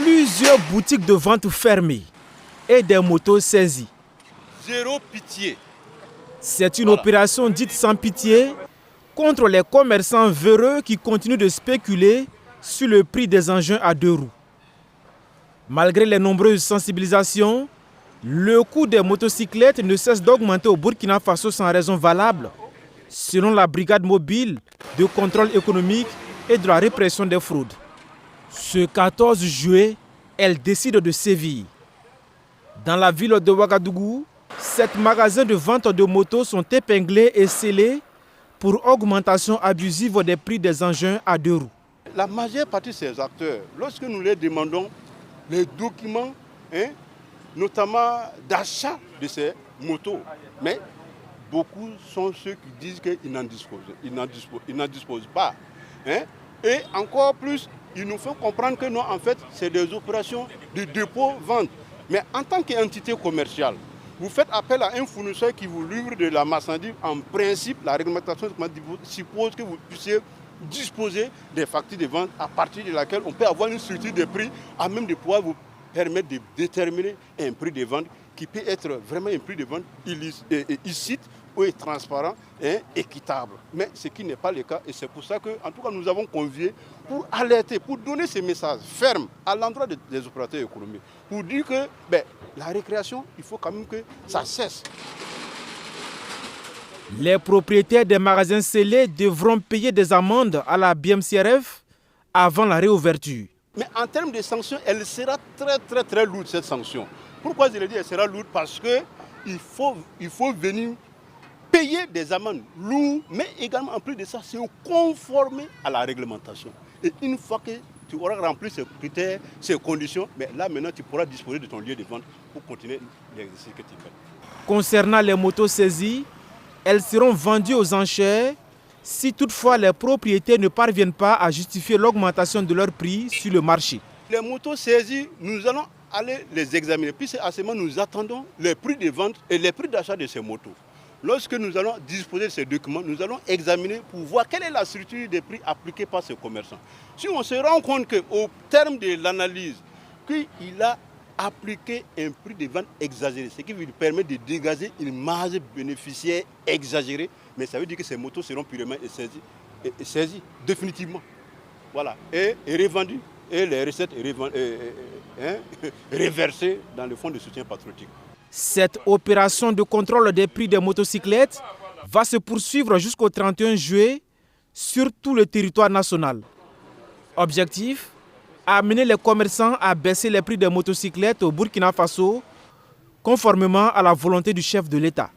Plusieurs boutiques de vente fermées et des motos saisies. Zéro pitié. C'est une opération dite sans pitié contre les commerçants véreux qui continuent de spéculer sur le prix des engins à deux roues. Malgré les nombreuses sensibilisations, le coût des motocyclettes ne cesse d'augmenter au Burkina Faso sans raison valable, selon la brigade mobile de contrôle économique et de la répression des fraudes. Ce 14 juillet, elle décide de sévir. Dans la ville de Ouagadougou, 7 magasins de vente de motos sont épinglés et scellés pour augmentation abusive des prix des engins à deux roues. La majeure partie de ces acteurs, lorsque nous leur demandons les documents, notamment d'achat de ces motos, mais beaucoup sont ceux qui disent qu'ils n'en disposent pas. Et encore plus, ils nous font comprendre que non, en fait, c'est des opérations de dépôt-vente. Mais en tant qu'entité commerciale, vous faites appel à un fournisseur qui vous livre de la marchandise. En principe, la réglementation suppose que vous puissiez disposer des factures de vente à partir de laquelle on peut avoir une structure de prix à même de pouvoir vous permettre de déterminer un prix de vente qui peut être vraiment un prix de vente illicite ou transparent et équitable. Mais ce qui n'est pas le cas et c'est pour ça que, en tout cas, nous avons convié pour alerter, pour donner ces messages fermes à l'endroit des opérateurs économiques, pour dire que la récréation, il faut quand même que ça cesse. Les propriétaires des magasins scellés devront payer des amendes à la BMCRF avant la réouverture. Mais en termes de sanctions, elle sera très lourde, cette sanction. Pourquoi je le dis, elle sera lourde? Parce qu'il faut venir payer des amendes lourdes, mais également en plus de ça, c'est conformer à la réglementation. Et une fois que tu auras rempli ces critères, ces conditions, là maintenant tu pourras disposer de ton lieu de vente pour continuer l'exercice que tu fais. Concernant les motos saisies, elles seront vendues aux enchères si toutefois les propriétaires ne parviennent pas à justifier l'augmentation de leur prix sur le marché. Les motos saisies, nous allons aller les examiner. Puis à ce moment, nous attendons les prix de vente et les prix d'achat de ces motos. Lorsque nous allons disposer de ces documents, nous allons examiner pour voir quelle est la structure des prix appliqués par ces commerçants. Si on se rend compte qu'au terme de l'analyse, qu'il a appliqué un prix de vente exagéré, ce qui lui permet de dégager une marge bénéficiaire exagérée, mais ça veut dire que ces motos seront purement saisies définitivement. Voilà, et revendues, et les recettes reversées dans le fonds de soutien patriotique. Cette opération de contrôle des prix des motocyclettes va se poursuivre jusqu'au 31 juillet sur tout le territoire national. Objectif: amener les commerçants à baisser les prix des motocyclettes au Burkina Faso, conformément à la volonté du chef de l'État.